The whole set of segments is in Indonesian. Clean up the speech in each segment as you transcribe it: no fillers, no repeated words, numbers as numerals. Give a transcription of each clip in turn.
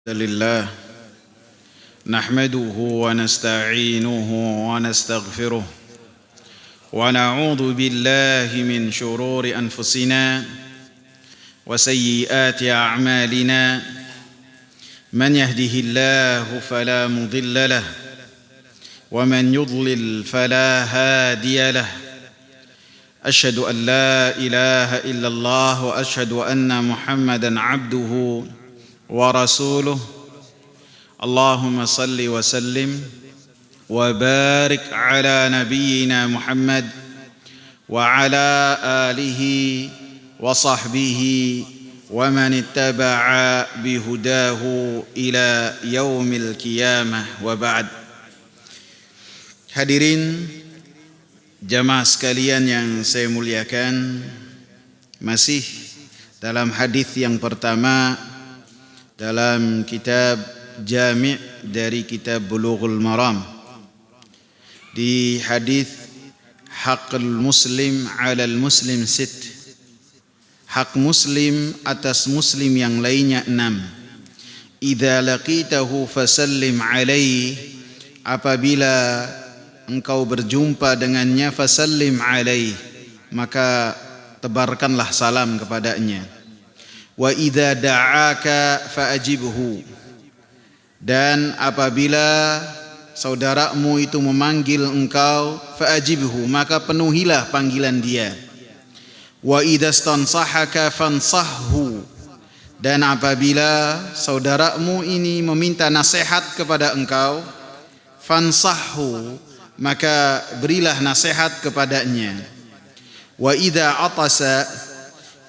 لله نحمده ونستعينه ونستغفره ونعوذ بالله من شرور أنفسنا وسيئات أعمالنا من يهده الله فلا مضل له ومن يضلل فلا هادي له أشهد أن لا إله إلا الله وأشهد أن محمدا عبده ورسوله اللهم صل وسلم وبارك على نبينا محمد وعلى آله وصحبه ومن اتبع بهداه إلى يوم القيامة وبعد. Hadirin jamaah sekalian yang saya muliakan, masih dalam hadis yang pertama dalam kitab Jami' dari kitab Bulughul Maram, di hadis haqqul muslim 'alal muslim sit, hak muslim atas muslim yang lainnya 6. Idza laqitahu fasallim alaihi, apabila engkau berjumpa dengannya, fasallim alaihi, maka tebarkanlah salam kepadanya. Wa idza da'aka fa'ajibhu, dan apabila saudaramu itu memanggil engkau, fa'ajibhu, maka penuhilah panggilan dia. Wa idza stansahaka fansahhu, dan apabila saudaramu ini meminta nasihat kepada engkau, fansahhu, maka berilah nasihat kepadanya. Wa idza atasa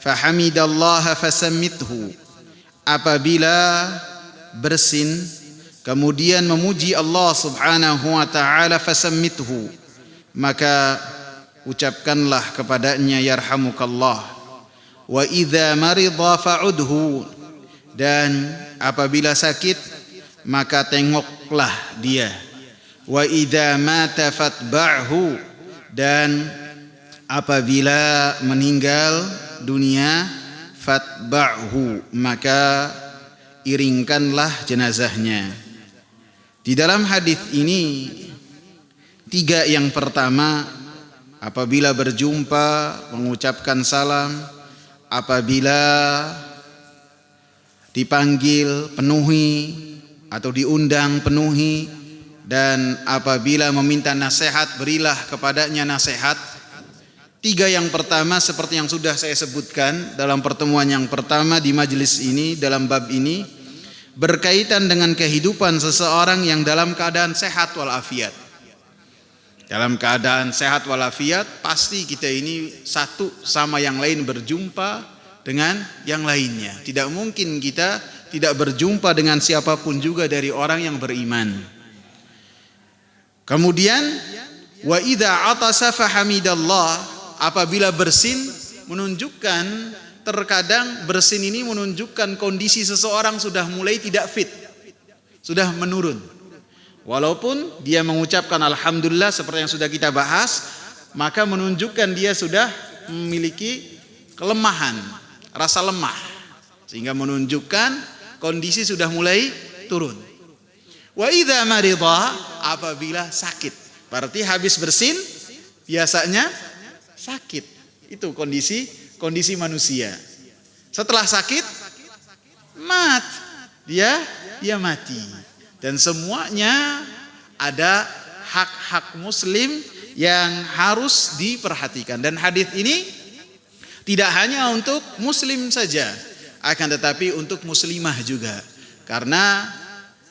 fahamidallaha fasammithu, apabila bersin kemudian memuji Allah Subhanahu wa taala, fasammithu, maka ucapkanlah kepadanya yarhamukallah. Wa idza marida fa'udhu, dan apabila sakit maka tengoklah dia. Wa idza mata fatba'hu, dan apabila meninggal dunia, fatba'hu, maka iringkanlah jenazahnya. Di dalam hadis ini 3 yang pertama, apabila berjumpa mengucapkan salam, apabila dipanggil penuhi atau diundang penuhi, dan apabila meminta nasihat berilah kepadanya nasihat. 3 yang pertama seperti yang sudah saya sebutkan dalam pertemuan yang pertama di majelis ini, dalam bab ini, berkaitan dengan kehidupan seseorang yang dalam keadaan sehat walafiat. Dalam keadaan sehat walafiat, pasti kita ini satu sama yang lain berjumpa dengan yang lainnya. Tidak mungkin kita tidak berjumpa dengan siapapun juga dari orang yang beriman. Kemudian wa idza atasa fahamidallah, apabila bersin, menunjukkan, terkadang bersin ini menunjukkan kondisi seseorang sudah mulai tidak fit, sudah menurun. Walaupun dia mengucapkan alhamdulillah seperti yang sudah kita bahas, maka menunjukkan dia sudah memiliki kelemahan, rasa lemah, sehingga menunjukkan kondisi sudah mulai turun. Wa idza marida, apabila sakit, berarti habis bersin biasanya sakit. Itu kondisi manusia. Setelah sakit, dia mati. Dan semuanya ada hak-hak muslim yang harus diperhatikan. Dan hadis ini tidak hanya untuk muslim saja, akan tetapi untuk muslimah juga. Karena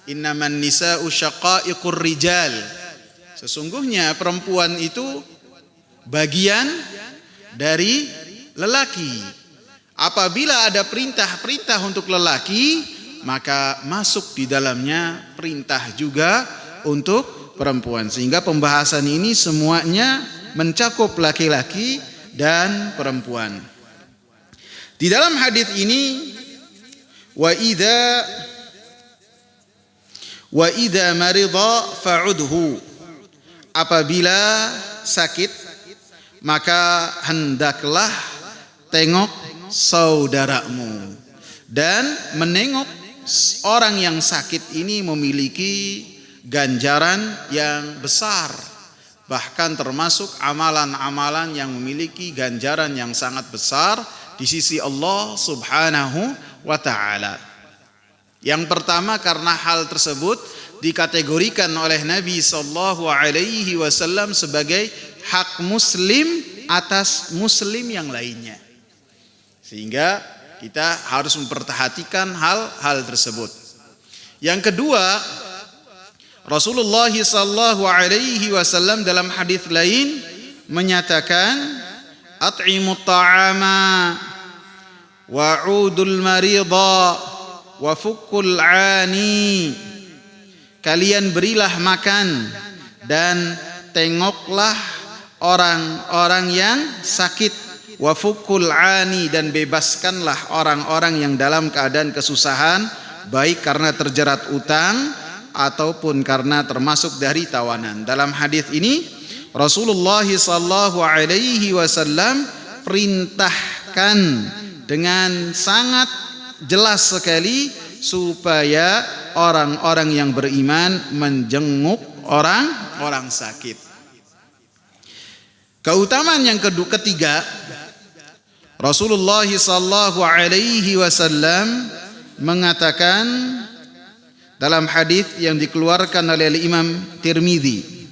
innaman nisa'u syaqa'iqur rijal, sesungguhnya perempuan itu bagian dari lelaki. Apabila ada perintah untuk lelaki, maka masuk di dalamnya perintah juga untuk perempuan. Sehingga pembahasan ini semuanya mencakup laki-laki dan perempuan. Di dalam hadis ini, wa idza marida fa'udhu, apabila sakit maka hendaklah tengok saudaramu, dan menengok orang yang sakit ini memiliki ganjaran yang besar, bahkan termasuk amalan-amalan yang memiliki ganjaran yang sangat besar di sisi Allah Subhanahu wa taala. Yang pertama, karena hal tersebut dikategorikan oleh Nabi sallallahu alaihi wasallam sebagai hak muslim atas muslim yang lainnya. Sehingga kita harus memperhatikan hal-hal tersebut. Yang kedua, Rasulullah sallallahu alaihi wasallam dalam hadis lain menyatakan, at'imut ta'ama wa'udul marida wa fukkul 'ani. Kalian berilah makan dan tengoklah orang-orang yang sakit, wa fukkul 'ani, dan bebaskanlah orang-orang yang dalam keadaan kesusahan, baik karena terjerat utang ataupun karena termasuk dari tawanan. Dalam hadis ini Rasulullah sallallahu alaihi wasallam perintahkan dengan sangat jelas sekali supaya orang-orang yang beriman menjenguk orang sakit. Keutamaan yang ketiga, Rasulullah sallallahu alaihi wasallam mengatakan dalam hadis yang dikeluarkan oleh Imam Tirmidzi,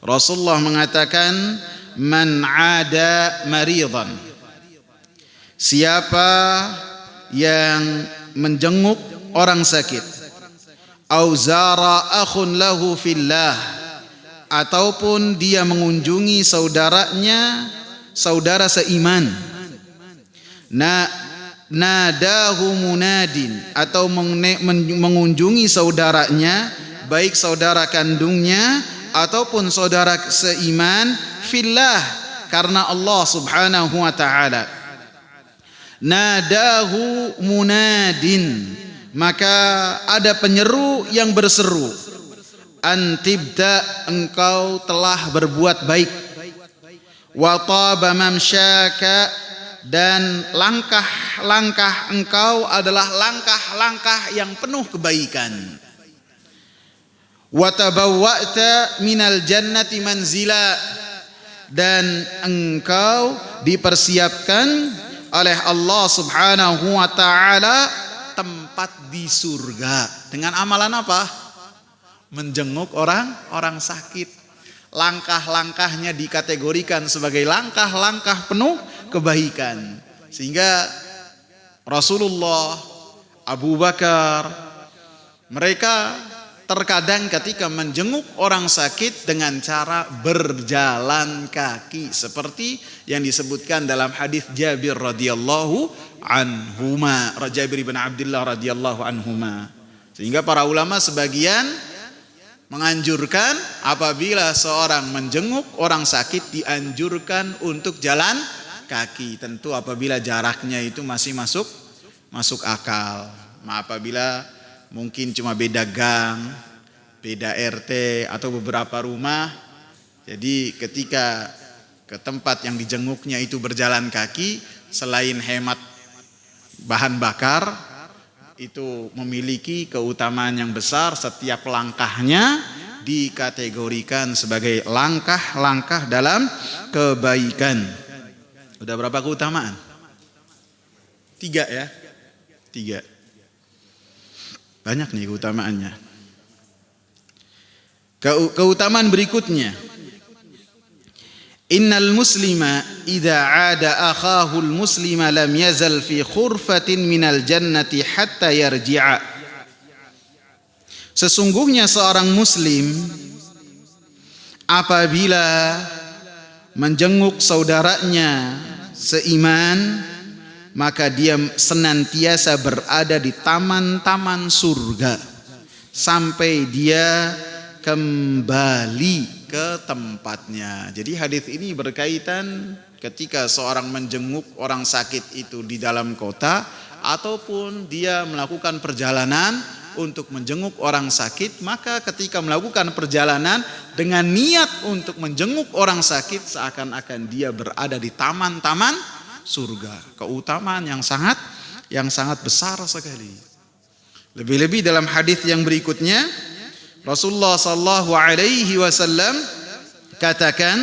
Rasulullah mengatakan, man 'ada maridan, siapa yang menjenguk orang sakit, au zara akhun lahu fillah, ataupun dia mengunjungi saudaranya, saudara seiman, nadahu munadin, atau mengunjungi saudaranya, baik saudara kandungnya ataupun saudara seiman, fillah, karena Allah Subhanahu wa taala. Nadahu munadin, maka ada penyeru yang berseru, antibda, engkau telah berbuat baik, wa taba mamsyaka, dan langkah-langkah engkau adalah langkah-langkah yang penuh kebaikan. Wa tabawwa'ta minal jannati manzila, dan engkau dipersiapkan oleh Allah Subhanahu wa taala tempat di surga. Dengan amalan apa? Menjenguk orang sakit. Langkah-langkahnya dikategorikan sebagai langkah-langkah penuh kebaikan. Sehingga Rasulullah, Abu Bakar, mereka terkadang ketika menjenguk orang sakit dengan cara berjalan kaki, seperti yang disebutkan dalam hadis Jabir radhiyallahu anhuma, Jabir bin Abdullah radhiyallahu anhuma. Sehingga para ulama sebagian menganjurkan apabila seorang menjenguk orang sakit dianjurkan untuk jalan kaki, tentu apabila jaraknya itu masih masuk akal. Apabila mungkin cuma beda gang, beda RT atau beberapa rumah, jadi ketika ke tempat yang dijenguknya itu berjalan kaki, selain hemat bahan bakar, itu memiliki keutamaan yang besar. Setiap langkahnya dikategorikan sebagai langkah-langkah dalam kebaikan. Udah berapa keutamaan? 3 ya? 3. Banyak nih keutamaannya. Keutamaan berikutnya, innal muslima idza 'ada akhahul muslima lam yazal fi khurfatin minal jannati hatta yarji'a. Sesungguhnya seorang muslim apabila menjenguk saudaranya seiman, maka dia senantiasa berada di taman-taman surga sampai dia kembali ke tempatnya. Jadi hadis ini berkaitan ketika seorang menjenguk orang sakit itu di dalam kota, ataupun dia melakukan perjalanan untuk menjenguk orang sakit, maka ketika melakukan perjalanan dengan niat untuk menjenguk orang sakit, seakan-akan dia berada di taman-taman surga. Keutamaan yang sangat yang sangat besar sekali. Lebih-lebih dalam hadis yang berikutnya Rasulullah sallallahu alaihi wasallam katakan,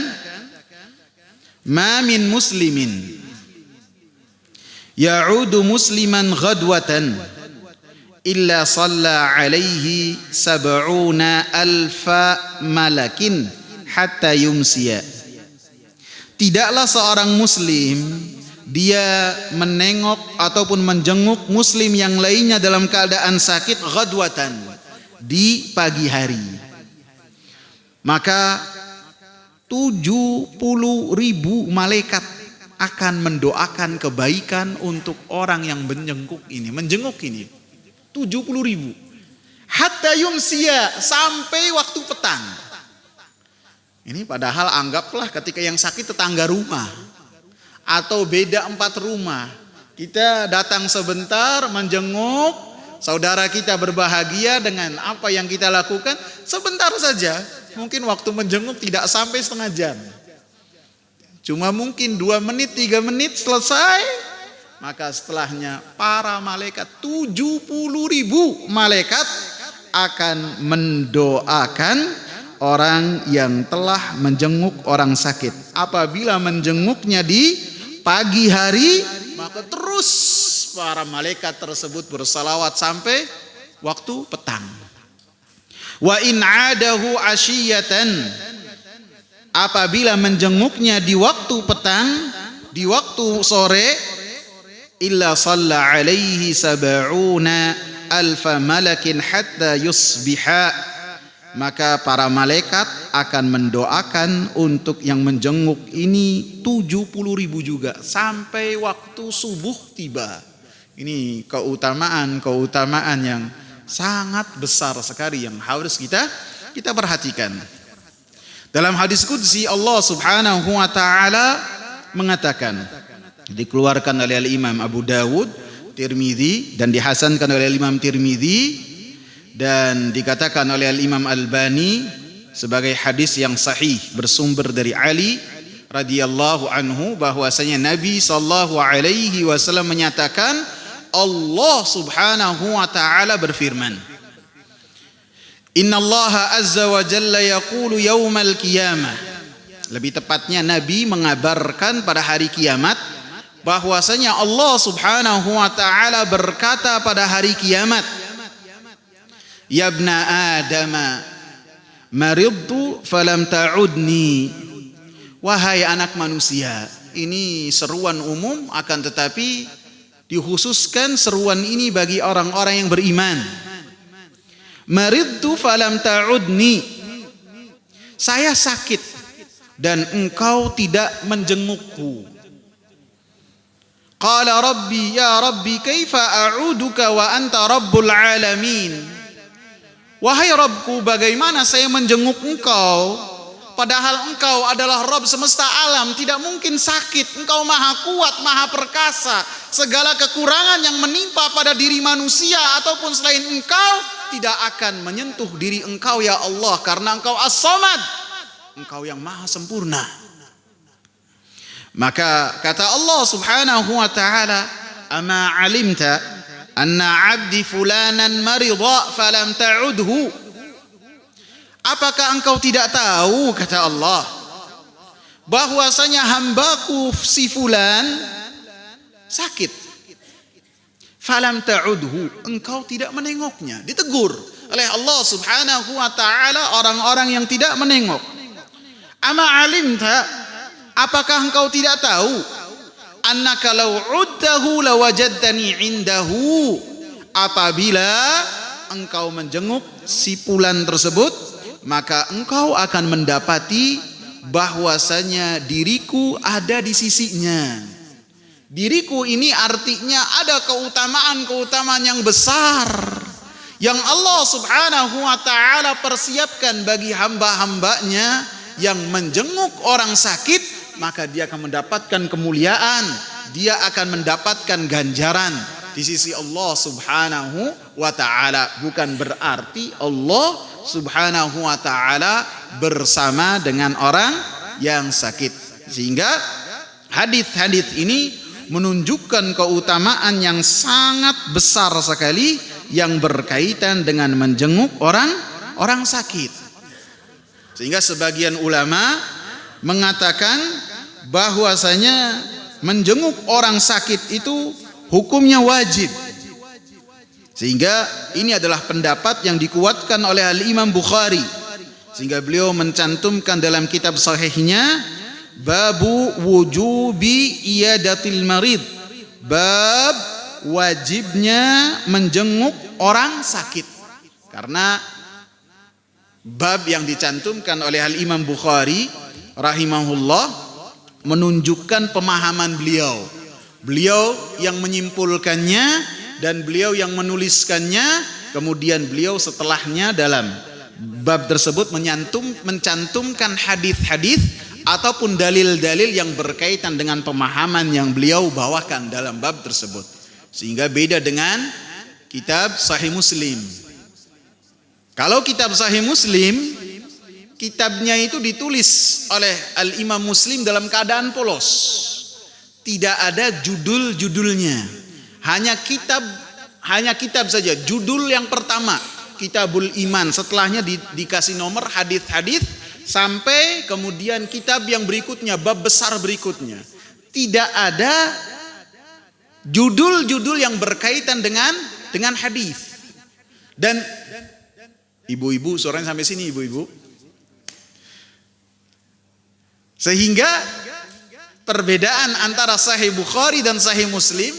"Ma min muslimin ya'udu musliman ghadwatan illa shalla alaihi sab'una alfa malakin hatta yumsiya." Tidaklah seorang muslim dia menengok ataupun menjenguk muslim yang lainnya dalam keadaan sakit ghadwatan, di pagi hari, maka 70.000 malaikat akan mendoakan kebaikan untuk orang yang menjenguk ini. 70.000 hatta yumsiya, sampai waktu petang. Ini padahal anggaplah ketika yang sakit tetangga rumah atau beda 4 rumah, kita datang sebentar menjenguk saudara kita berbahagia dengan apa yang kita lakukan, sebentar saja. Mungkin waktu menjenguk tidak sampai setengah jam, cuma mungkin 2 menit 3 menit selesai. Maka setelahnya para malaikat 70.000 malaikat akan mendoakan orang yang telah menjenguk orang sakit. Apabila menjenguknya di pagi hari, maka terus para malaikat tersebut bersalawat sampai waktu petang. Wa in adahu asyiyatan, apabila menjenguknya di waktu petang, di waktu sore, illa shalla alaihi sab'una alfa malakin hatta yusbiha, maka para malaikat akan mendoakan untuk yang menjenguk ini 70.000 juga sampai waktu subuh tiba. Ini keutamaan yang sangat besar sekali yang harus kita perhatikan. Dalam hadis qudsi Allah Subhanahu wa taala mengatakan, dikeluarkan oleh Imam Abu Dawud, Tirmidzi, dan dihasankan oleh Imam Tirmidzi, dan dikatakan oleh Imam Albani sebagai hadis yang sahih bersumber dari Ali radhiyallahu anhu, bahwasanya Nabi sallallahu alaihi wasallam menyatakan, Allah Subhanahu wa taala berfirman, Innallaha azza wa jalla yaqulu yaumal qiyamah. Lebih tepatnya Nabi mengabarkan pada hari kiamat bahwasanya Allah Subhanahu wa taala berkata pada hari kiamat, Ya ibna Adama maridtu falam ta'udni. Wahai anak manusia. Ini seruan umum, akan tetapi dikhususkan seruan ini bagi orang-orang yang beriman. Maridtu falam ta'udni. Saya sakit dan engkau tidak menjengukku. Qala rabbi ya rabbi kaifa a'uduka wa anta rabbul alamin. Wahai Rabbku, bagaimana saya menjenguk engkau padahal engkau adalah Rabb semesta alam, tidak mungkin sakit. Engkau maha kuat, maha perkasa. Segala kekurangan yang menimpa pada diri manusia ataupun selain engkau tidak akan menyentuh diri engkau ya Allah, karena engkau as-samad, engkau yang maha sempurna. Maka kata Allah Subhanahu wa ta'ala, ama alimta anna abdi fulanan marida falam ta'udhu. Apakah engkau tidak tahu, kata Allah, bahwasanya hambaku si fulan sakit, falam ta'udhu, engkau tidak menengoknya. Ditegur oleh Allah Subhanahu wa ta'ala orang-orang yang tidak menengok. Ama alimta, apakah engkau tidak tahu, annaka law uddahu lawajadtani indahu, apabila engkau menjenguk si fulan tersebut, maka engkau akan mendapati bahwasanya diriku ada di sisinya. Diriku ini artinya ada keutamaan-keutamaan yang besar yang Allah Subhanahu wa ta'ala persiapkan bagi hamba-hambanya yang menjenguk orang sakit. Maka dia akan mendapatkan kemuliaan, dia akan mendapatkan ganjaran di sisi Allah Subhanahu wa ta'ala. Bukan berarti Allah Subhanahu wa ta'ala bersama dengan orang yang sakit. Sehingga hadis-hadis ini menunjukkan keutamaan yang sangat besar sekali yang berkaitan dengan menjenguk orang sakit. Sehingga sebagian ulama mengatakan bahwasanya menjenguk orang sakit itu hukumnya wajib. Sehingga ini adalah pendapat yang dikuatkan oleh Al-Imam Bukhari. Sehingga beliau mencantumkan dalam kitab sahihnya babu wujubi iyadatil marid, bab wajibnya menjenguk orang sakit. Karena bab yang dicantumkan oleh Al-Imam Bukhari rahimahullah menunjukkan pemahaman beliau. Beliau yang menyimpulkannya dan beliau yang menuliskannya, kemudian beliau setelahnya dalam bab tersebut mencantumkan hadis-hadis ataupun dalil-dalil yang berkaitan dengan pemahaman yang beliau bawakan dalam bab tersebut. Sehingga beda dengan kitab Sahih Muslim. Kalau kitab Sahih Muslim, kitabnya itu ditulis oleh Al-Imam Muslim dalam keadaan polos. Tidak ada judul-judulnya. Hanya kitab saja. Judul yang pertama, Kitabul Iman. Setelahnya dikasih nomor hadis-hadis sampai kemudian kitab yang berikutnya, bab besar berikutnya. Tidak ada judul-judul yang berkaitan dengan hadis. Dan ibu-ibu, suaranya sampai sini ibu-ibu. Sehingga perbedaan antara Sahih Bukhari dan Sahih Muslim,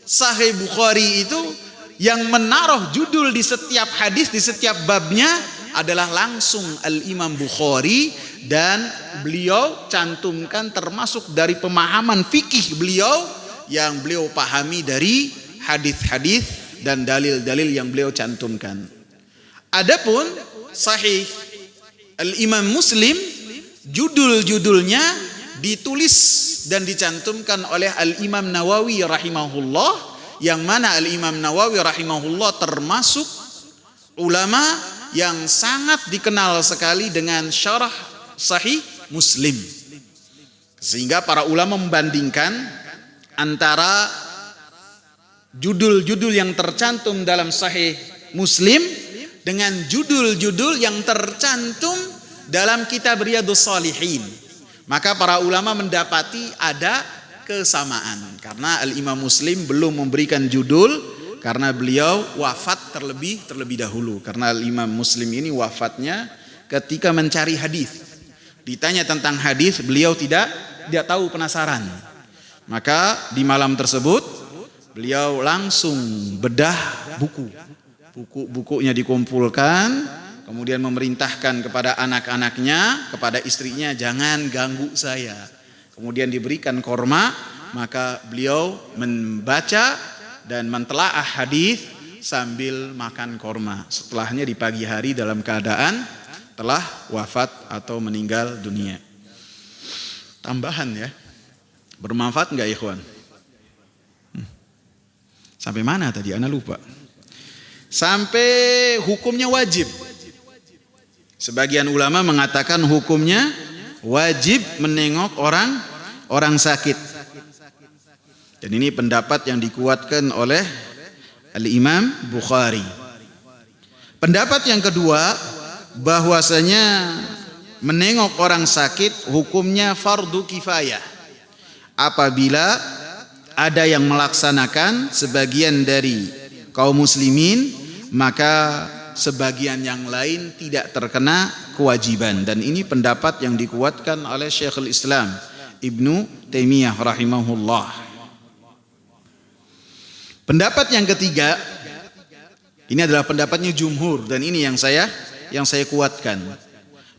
Sahih Bukhari itu yang menaruh judul di setiap hadis, di setiap babnya adalah langsung Al-Imam Bukhari, dan beliau cantumkan termasuk dari pemahaman fikih beliau yang beliau pahami dari hadis-hadis dan dalil-dalil yang beliau cantumkan. Adapun Sahih Al-Imam Muslim, judul-judulnya ditulis dan dicantumkan oleh Al-Imam Nawawi rahimahullah, yang mana Al-Imam Nawawi rahimahullah termasuk ulama yang sangat dikenal sekali dengan syarah Sahih Muslim. Sehingga para ulama membandingkan antara judul-judul yang tercantum dalam Sahih Muslim dengan judul-judul yang tercantum dalam kitab Riyadhus Shalihin. Maka para ulama mendapati ada kesamaan, karena Al-Imam Muslim belum memberikan judul karena beliau wafat terlebih dahulu. Karena Al-Imam Muslim ini wafatnya ketika mencari hadis. Ditanya tentang hadis, beliau tidak tahu, penasaran. Maka di malam tersebut beliau langsung bedah bukunya dikumpulkan, kemudian memerintahkan kepada anak-anaknya, kepada istrinya, jangan ganggu saya. Kemudian diberikan korma, maka beliau membaca dan mentelaah hadis sambil makan korma. Setelahnya di pagi hari dalam keadaan telah wafat atau meninggal dunia. Tambahan ya, bermanfaat nggak ikhwan? Sampai mana tadi? Ana lupa. Sampai hukumnya wajib. Sebagian ulama mengatakan hukumnya wajib menengok orang sakit. Dan ini pendapat yang dikuatkan oleh Al-Imam Bukhari. Pendapat yang kedua, bahwasanya menengok orang sakit hukumnya fardu kifayah. Apabila ada yang melaksanakan sebagian dari kaum muslimin, maka sebagian yang lain tidak terkena kewajiban. Dan ini pendapat yang dikuatkan oleh Syekhul Islam Ibnu Taimiyah rahimahullah. Pendapat yang ketiga, ini adalah pendapatnya jumhur, dan ini yang saya kuatkan.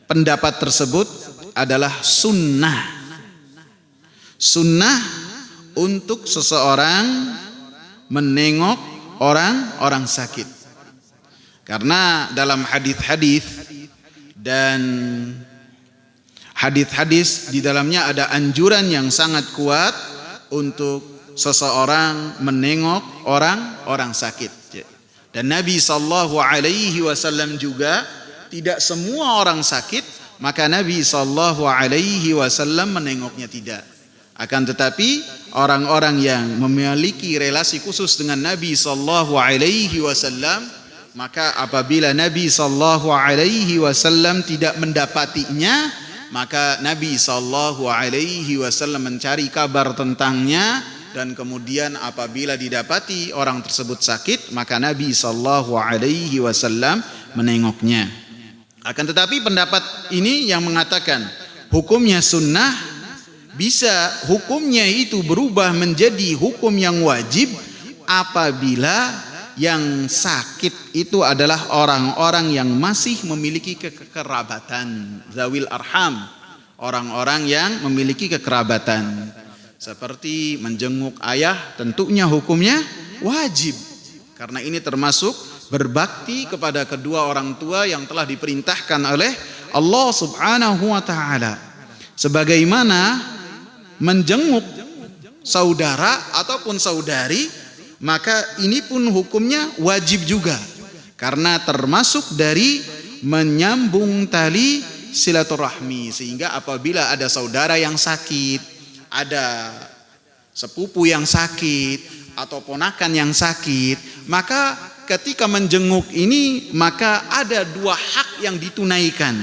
Pendapat tersebut adalah sunnah untuk seseorang menengok orang sakit. Karena dalam hadis-hadis dan hadis-hadis di dalamnya ada anjuran yang sangat kuat untuk seseorang menengok orang sakit. Dan Nabi SAW juga tidak semua orang sakit, maka Nabi SAW menengoknya tidak. Akan tetapi orang-orang yang memiliki relasi khusus dengan Nabi sallallahu alaihi wasallam, maka apabila Nabi sallallahu alaihi wasallam tidak mendapatinya, maka Nabi sallallahu alaihi wasallam mencari kabar tentangnya, dan kemudian apabila didapati orang tersebut sakit, maka Nabi sallallahu alaihi wasallam menengoknya. Akan tetapi pendapat ini yang mengatakan hukumnya sunnah, bisa hukumnya itu berubah menjadi hukum yang wajib apabila yang sakit itu adalah orang-orang yang masih memiliki kekerabatan, zawil arham, orang-orang yang memiliki kekerabatan. Seperti menjenguk ayah, tentunya hukumnya wajib, karena ini termasuk berbakti kepada kedua orang tua yang telah diperintahkan oleh Allah Subhanahu wa taala. Sebagaimana menjenguk saudara ataupun saudari, maka ini pun hukumnya wajib juga, karena termasuk dari menyambung tali silaturahmi. Sehingga apabila ada saudara yang sakit, ada sepupu yang sakit, atau ponakan yang sakit, maka ketika menjenguk ini, maka ada dua hak yang ditunaikan.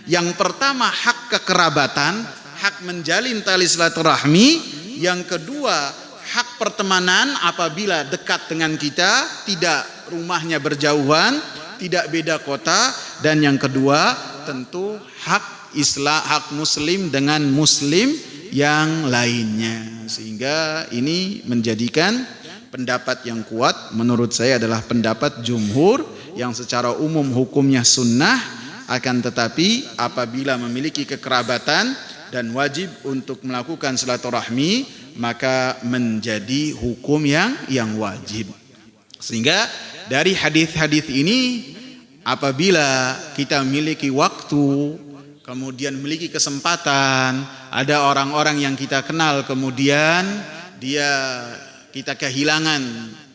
Yang pertama hak kekerabatan, hak menjalin tali silaturahmi. Yang kedua hak pertemanan, apabila dekat dengan kita, tidak rumahnya berjauhan, tidak beda kota. Dan yang kedua tentu hak Islam, hak muslim dengan muslim yang lainnya. Sehingga ini menjadikan pendapat yang kuat menurut saya adalah pendapat jumhur, yang secara umum hukumnya sunnah, akan tetapi apabila memiliki kekerabatan dan wajib untuk melakukan silaturahmi, maka menjadi hukum yang wajib. Sehingga dari hadis-hadis ini, apabila kita memiliki waktu, kemudian memiliki kesempatan, ada orang-orang yang kita kenal, kemudian kita kehilangan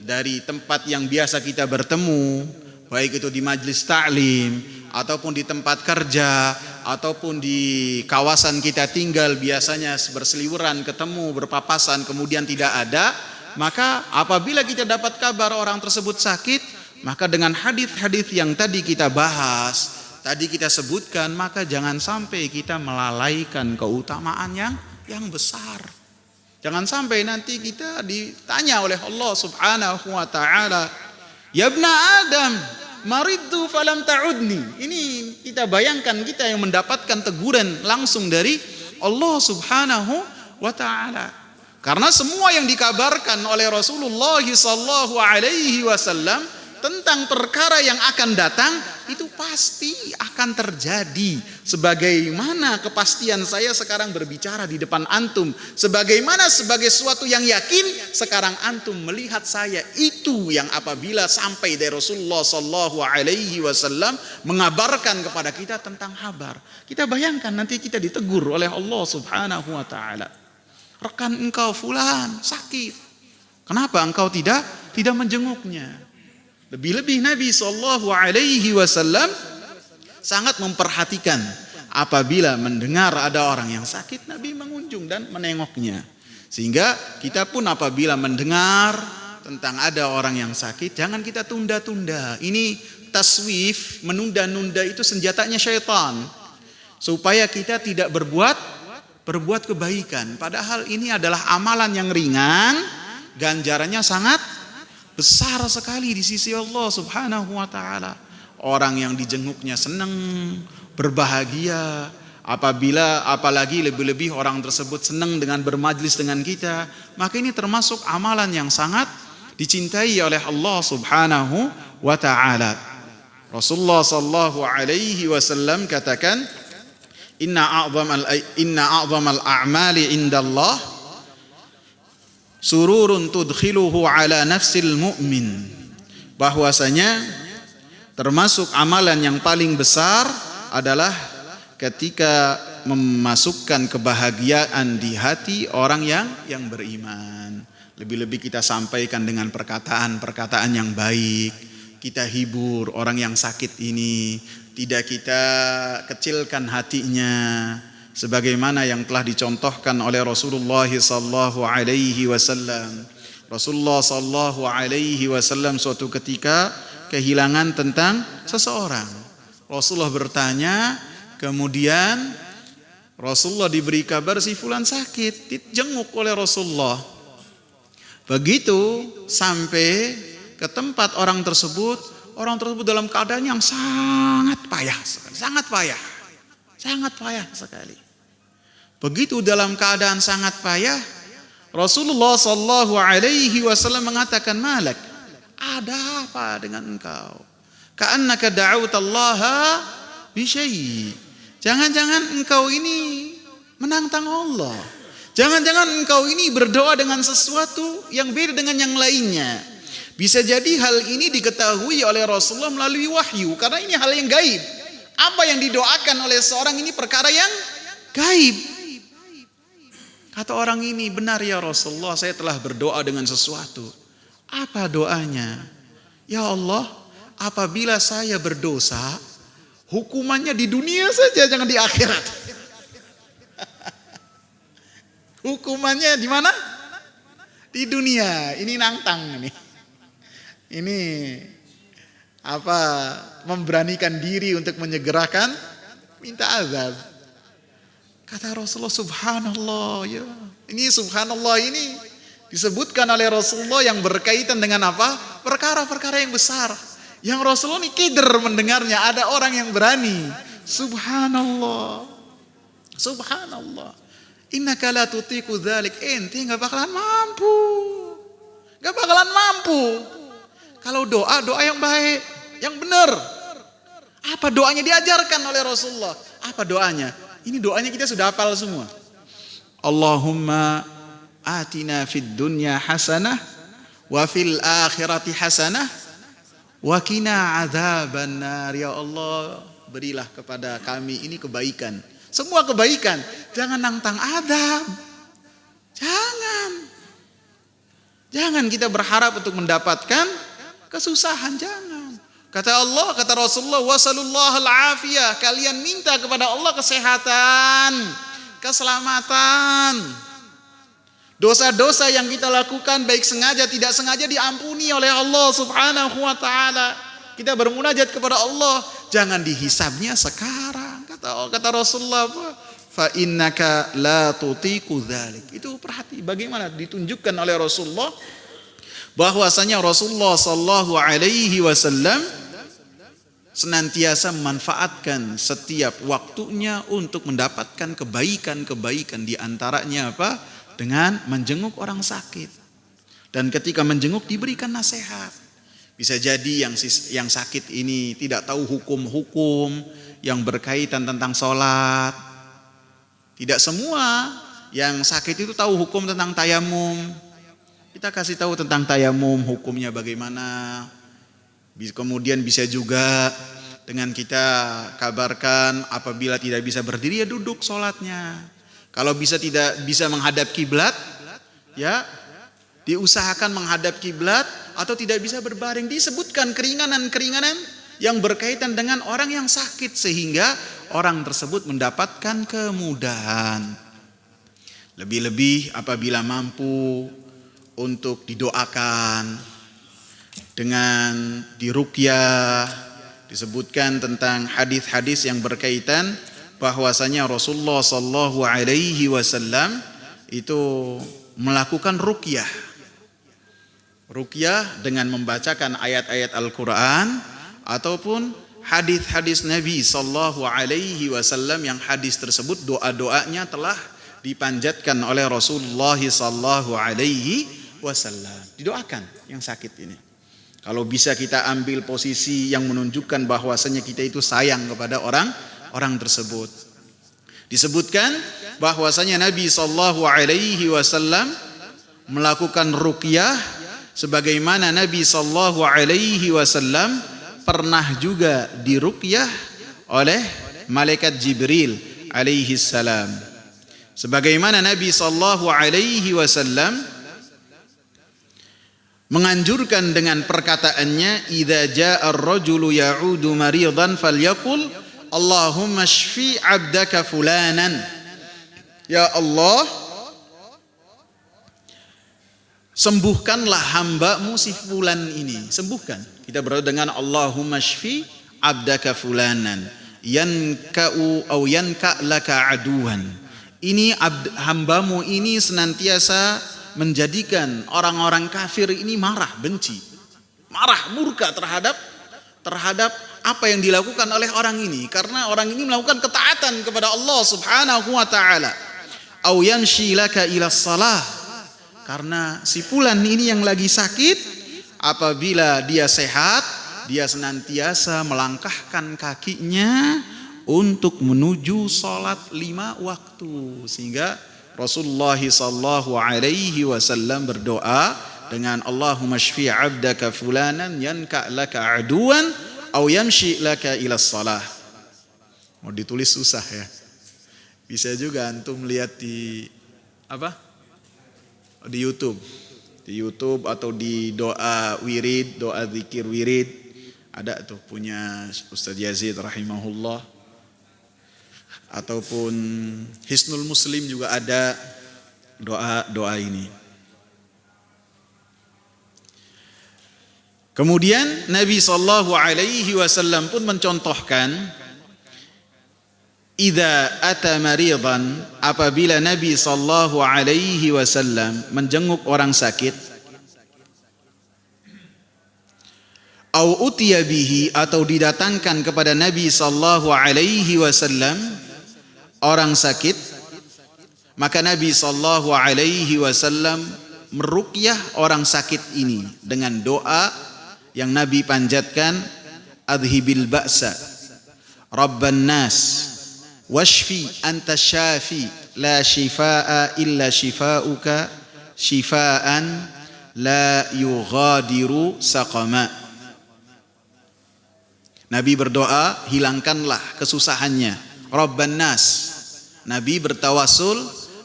dari tempat yang biasa kita bertemu, baik itu di majelis ta'lim ataupun di tempat kerja ataupun di kawasan kita tinggal, biasanya berseliweran, ketemu, berpapasan, kemudian tidak ada, maka apabila kita dapat kabar orang tersebut sakit, maka dengan hadis-hadis yang tadi kita bahas, tadi kita sebutkan, maka jangan sampai kita melalaikan keutamaan yang besar. Jangan sampai nanti kita ditanya oleh Allah Subhanahu wa taala, "Ya ibna Adam, maridtu falam ta'udni." Ini kita bayangkan, kita yang mendapatkan teguran langsung dari Allah Subhanahu wa taala. Karena semua yang dikabarkan oleh Rasulullah sallallahu alaihi wasallam tentang perkara yang akan datang itu pasti akan terjadi. Sebagaimana kepastian saya sekarang berbicara di depan antum, sebagaimana sebagai suatu yang yakin sekarang antum melihat saya, itu yang apabila sampai dari Rasulullah sallallahu alaihi wasallam mengabarkan kepada kita tentang kabar, kita bayangkan nanti kita ditegur oleh Allah Subhanahu wa taala, "Rekan engkau fulan sakit, kenapa engkau tidak menjenguknya?" Lebih-lebih Nabi sallallahu alaihi wasallam sangat memperhatikan apabila mendengar ada orang yang sakit, Nabi mengunjung dan menengoknya. Sehingga kita pun apabila mendengar tentang ada orang yang sakit, jangan kita tunda-tunda. Ini taswif, menunda-nunda itu senjatanya syaitan, supaya kita tidak berbuat kebaikan. Padahal ini adalah amalan yang ringan, ganjarannya sangat besar sekali di sisi Allah Subhanahu wa taala. Orang yang dijenguknya senang, berbahagia. Apalagi lebih-lebih orang tersebut senang dengan bermajlis dengan kita, maka ini termasuk amalan yang sangat dicintai oleh Allah Subhanahu wa taala. Rasulullah sallallahu alaihi wasallam katakan, inna a'zamal a'mali indallah sururun tudkhiluhu ala nafsil mu'min. Bahwasanya termasuk amalan yang paling besar adalah ketika memasukkan kebahagiaan di hati orang yang beriman. Lebih-lebih kita sampaikan dengan perkataan-perkataan yang baik. Kita hibur orang yang sakit ini, tidak kita kecilkan hatinya. sebagaimana yang telah dicontohkan oleh Rasulullah sallallahu alaihi wasallam. Rasulullah sallallahu alaihi wasallam suatu ketika kehilangan tentang seseorang. Rasulullah bertanya, kemudian Rasulullah diberi kabar si fulan sakit, dijenguk oleh Rasulullah. Begitu sampai ke tempat orang tersebut dalam keadaan yang sangat payah sekali. Begitu dalam keadaan sangat payah, Rasulullah sallallahu alaihi wasallam mengatakan, "Malak, ada apa dengan engkau? Ka'annaka da'awtallaha bi syai'. Jangan-jangan engkau ini menantang Allah. Jangan-jangan engkau ini berdoa dengan sesuatu yang beda dengan yang lainnya." Bisa jadi hal ini diketahui oleh Rasulullah melalui wahyu, karena ini hal yang gaib. Apa yang didoakan oleh seorang ini perkara yang gaib. Kata orang ini, "Benar ya Rasulullah, saya telah berdoa dengan sesuatu." Apa doanya? "Ya Allah, apabila saya berdosa, hukumannya di dunia saja, jangan di akhirat." Hukumannya di mana? Di dunia. Ini nantang nih. Ini memberanikan diri untuk menyegerakan minta azab. Kata Rasulullah, subhanallah ya. Ini subhanallah ini disebutkan oleh Rasulullah yang berkaitan dengan apa? Perkara-perkara yang besar. Yang Rasulullah ini kider mendengarnya. Ada orang yang berani. Subhanallah. Subhanallah. Innaka la tutiku dzalik. Ente enggak bakalan mampu. Enggak bakalan mampu. Kalau doa yang baik, yang benar. Apa doanya diajarkan oleh Rasulullah? Apa doanya? Ini doanya kita sudah hafal semua. Allahumma atina fid dunya hasanah wa fil akhirati hasanah wa qina adzabannar. Ya Allah, berilah kepada kami ini kebaikan. Semua kebaikan. Jangan nantang azab. Jangan kita berharap untuk mendapatkan kesusahan, jangan. Kata Allah, kata Rasulullah, wasallallahu al-afiyah. Kalian minta kepada Allah kesehatan, keselamatan. Dosa-dosa yang kita lakukan baik sengaja tidak sengaja diampuni oleh Allah Subhanahu wa taala. Kita bermunajat kepada Allah, jangan dihisabnya sekarang. Kata Rasulullah, fa innaka la tutiku dzalik. Itu perhati bagaimana ditunjukkan oleh Rasulullah bahwasanya Rasulullah sallallahu alaihi wasallam senantiasa memanfaatkan setiap waktunya untuk mendapatkan kebaikan-kebaikan, di antaranya apa? Dengan menjenguk orang sakit. Dan ketika menjenguk diberikan nasihat. Bisa jadi yang sakit ini tidak tahu hukum-hukum yang berkaitan tentang sholat. Tidak semua yang sakit itu tahu hukum tentang tayamum. Kita kasih tahu tentang tayamum, hukumnya bagaimana. Kemudian bisa juga dengan kita kabarkan apabila tidak bisa berdiri ya duduk sholatnya. Kalau tidak bisa menghadap kiblat, ya diusahakan menghadap kiblat, atau tidak bisa berbaring. Disebutkan keringanan-keringanan yang berkaitan dengan orang yang sakit sehingga orang tersebut mendapatkan kemudahan. Lebih-lebih apabila mampu untuk didoakan dengan diruqyah. Disebutkan tentang hadis-hadis yang berkaitan bahwasanya Rasulullah sallallahu alaihi wasallam itu melakukan ruqyah. Ruqyah dengan membacakan ayat-ayat Al-Qur'an ataupun hadis-hadis Nabi sallallahu alaihi wasallam yang hadis tersebut doa-doanya telah dipanjatkan oleh Rasulullah sallallahu alaihi wasallam. Didoakan yang sakit ini. Kalau bisa kita ambil posisi yang menunjukkan bahwasanya kita itu sayang kepada orang tersebut. Disebutkan bahwasanya Nabi sallallahu alaihi wasallam melakukan ruqyah sebagaimana Nabi sallallahu alaihi wasallam pernah juga diruqyah oleh malaikat Jibril alaihi salam. Sebagaimana Nabi sallallahu alaihi wasallam menganjurkan dengan perkataannya, idza jaa ar-rajulu ya'udu maridan falyaqul Allahumma shfi 'abdaka fulanan Ya Allah, sembuhkanlah hambamu si fulan ini. Sembuhkan. Kita berdoa dengan Allahumma shfi abdaka fulanan yanka'u au yanka' laka aduan. Ini hambamu ini senantiasa menjadikan orang-orang kafir ini marah, benci, marah, murka terhadap apa yang dilakukan oleh orang ini, karena orang ini melakukan ketaatan kepada Allah Subhanahu wa taala. Au yamshi laka ila shalah, karena si fulan ini yang lagi sakit, apabila dia sehat, dia senantiasa melangkahkan kakinya untuk menuju salat 5 waktu. Sehingga Rasulullah sallallahu alaihi wasallam berdoa dengan Allahumma shfi 'abdaka fulanan yanka laka aduan au yamshi laka ila shalah. Mau ditulis susah ya. Bisa juga antum lihat di apa? Di YouTube. Di YouTube atau di doa wirid, doa zikir wirid. Ada tuh punya Ustaz Yazid rahimahullah. Ataupun Hisnul Muslim juga ada doa ini. Kemudian Nabi sallallahu alaihi wasallam pun mencontohkan, idza ata maridan, apabila Nabi sallallahu alaihi wasallam menjenguk orang sakit, au utiya bihi, atau didatangkan kepada Nabi sallallahu alaihi wasallam orang sakit, maka Nabi sallallahu alaihi wasallam meruqyah orang sakit ini dengan doa yang Nabi panjatkan, adhibil ba'sa rabban nas washfi anta syafi la shifaa illa shifauka shifaan la yughadiru saqama. Nabi berdoa, hilangkanlah kesusahannya. Rabban nas, Nabi bertawasul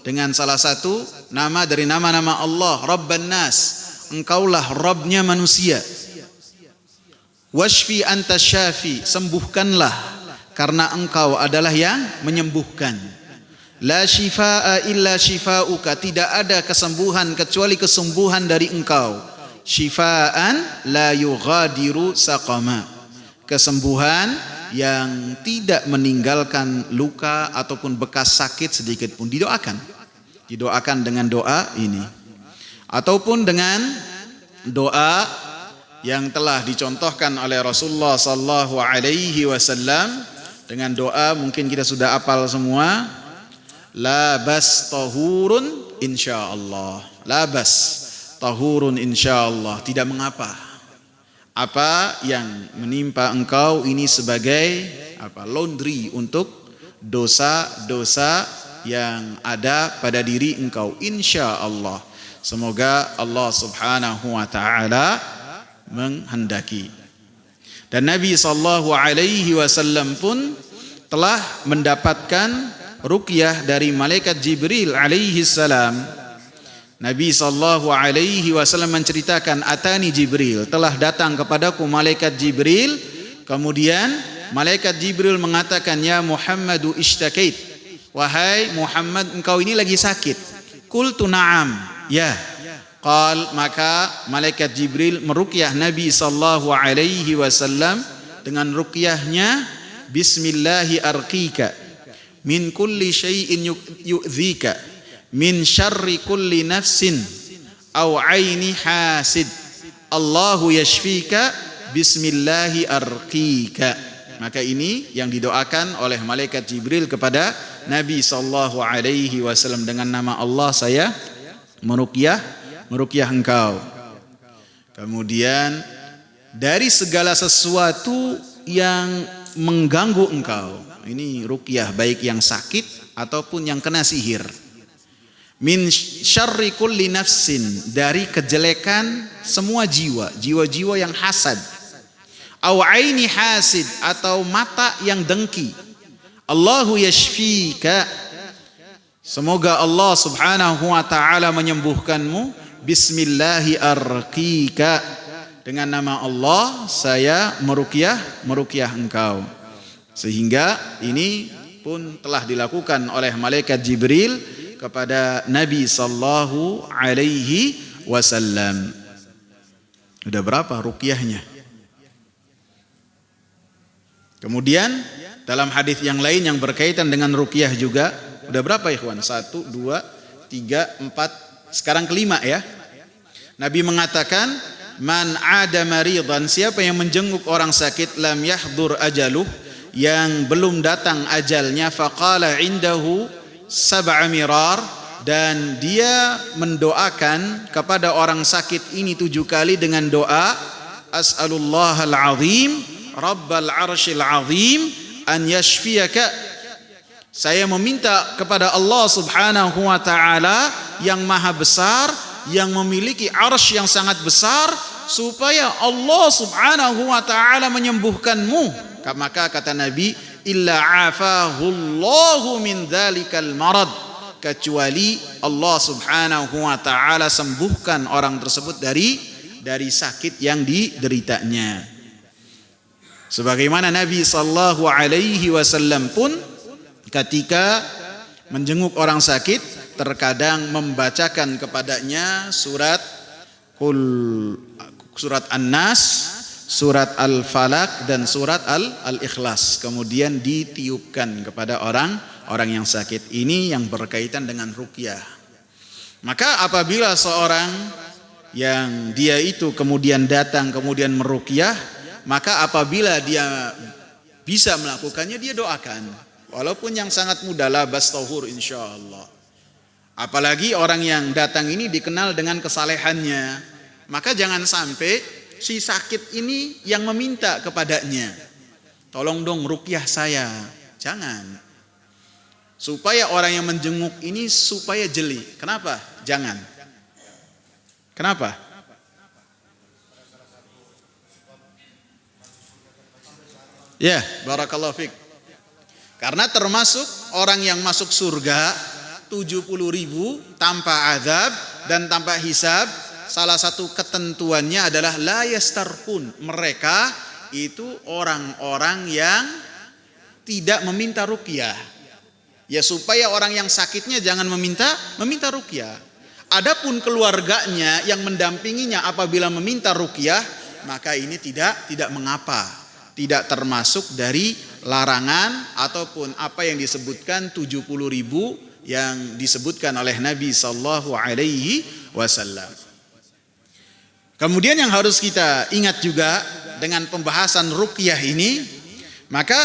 dengan salah satu nama dari nama-nama Allah, Rabban nas, engkaulah Rabbnya manusia. Washfi anta syafi, sembuhkanlah karena engkau adalah yang menyembuhkan. La shifaa illa shifauka, tidak ada kesembuhan kecuali kesembuhan dari engkau. Shifaan la yughadiru saqama, kesembuhan yang tidak meninggalkan luka ataupun bekas sakit sedikit pun. Didoakan dengan doa ini, ataupun dengan doa yang telah dicontohkan oleh Rasulullah sallallahu alaihi wasallam, dengan doa mungkin kita sudah hafal semua, labas tahurun insyaallah. Labas tahurun insyaallah, tidak mengapa apa yang menimpa engkau ini sebagai laundry untuk dosa-dosa yang ada pada diri engkau, insyaallah. Semoga Allah Subhanahu wa taala menghendaki. Dan Nabi sallallahu alaihi wasallam pun telah mendapatkan ruqyah dari malaikat Jibril alaihi salam. Nabi sallallahu alaihi wasallam menceritakan, atani Jibril, telah datang kepadaku malaikat Jibril. Kemudian malaikat Jibril mengatakan, ya Muhammadu ishtakait, wahai Muhammad, engkau ini lagi sakit. Qultu na'am, ya. Qal, maka malaikat Jibril meruqyah Nabi sallallahu alaihi wasallam dengan ruqyahnya, bismillahi arqika min kulli syai'in yu'dhika min syarri kulli nafsin aw aini hasid, Allahu yashfika bismillahi arqika. Maka ini yang didoakan oleh malaikat Jibril kepada Nabi sallallahu alaihi wasallam, dengan nama Allah saya meruqyah engkau. Kemudian dari segala sesuatu yang mengganggu engkau, ini ruqyah baik yang sakit ataupun yang kena sihir. Min syarri kulli nafsin, dari kejelekan semua jiwa-jiwa yang hasad. Au aini hasid, atau mata yang dengki. Allahu yashfika, semoga Allah Subhanahu wa taala menyembuhkanmu. Bismillahi arqika, dengan nama Allah saya meruqyah engkau. Sehingga ini pun telah dilakukan oleh malaikat Jibril kepada Nabi sallallahu alaihi wasallam. Udah berapa ruqyahnya? Kemudian dalam hadis yang lain yang berkaitan dengan ruqyah juga, udah berapa ikhwan? 1, 2, 3, 4, sekarang kelima ya. Nabi mengatakan, man ada maridan, siapa yang menjenguk orang sakit, lam yahdur ajaluh, yang belum datang ajalnya, faqala indahu sab'a mirar, dan dia mendoakan kepada orang sakit ini 7 kali dengan doa, as'alullahal azim rabbal arsyil azim an yashfiyaka, saya meminta kepada Allah subhanahu wa ta'ala yang maha besar, yang memiliki arsy yang sangat besar, supaya Allah subhanahu wa ta'ala menyembuhkanmu. Maka kata Nabi, illa afahullahu min dhalikal marad, kecuali Allah subhanahu wa ta'ala sembuhkan orang tersebut dari sakit yang dideritanya. Sebagaimana Nabi sallallahu alaihi wasallam pun ketika menjenguk orang sakit terkadang membacakan kepadanya surat An-Nas, surat Al-Falaq dan surat Al-Ikhlas, kemudian ditiupkan kepada orang yang sakit. Ini yang berkaitan dengan ruqyah. Maka apabila seorang yang dia itu kemudian datang kemudian meruqyah, maka apabila dia bisa melakukannya, dia doakan, walaupun yang sangat mudah, la bastahur insyaallah. Apalagi orang yang datang ini dikenal dengan kesalehannya, maka jangan sampai si sakit ini yang meminta kepadanya, tolong dong ruqyah saya. Jangan. Supaya orang yang menjenguk ini supaya jeli. Kenapa? Jangan. Kenapa? Ya, barakallahu fiik. Karena termasuk orang yang masuk surga 70.000 tanpa azab dan tanpa hisab. Salah satu ketentuannya adalah la yastarqun. Mereka itu orang-orang yang tidak meminta ruqyah. Ya, supaya orang yang sakitnya jangan meminta ruqyah. Adapun keluarganya yang mendampinginya apabila meminta ruqyah, maka ini tidak mengapa. Tidak termasuk dari larangan ataupun apa yang disebutkan 70.000 yang disebutkan oleh Nabi sallallahu alaihi wasallam. Kemudian yang harus kita ingat juga dengan pembahasan ruqyah ini, maka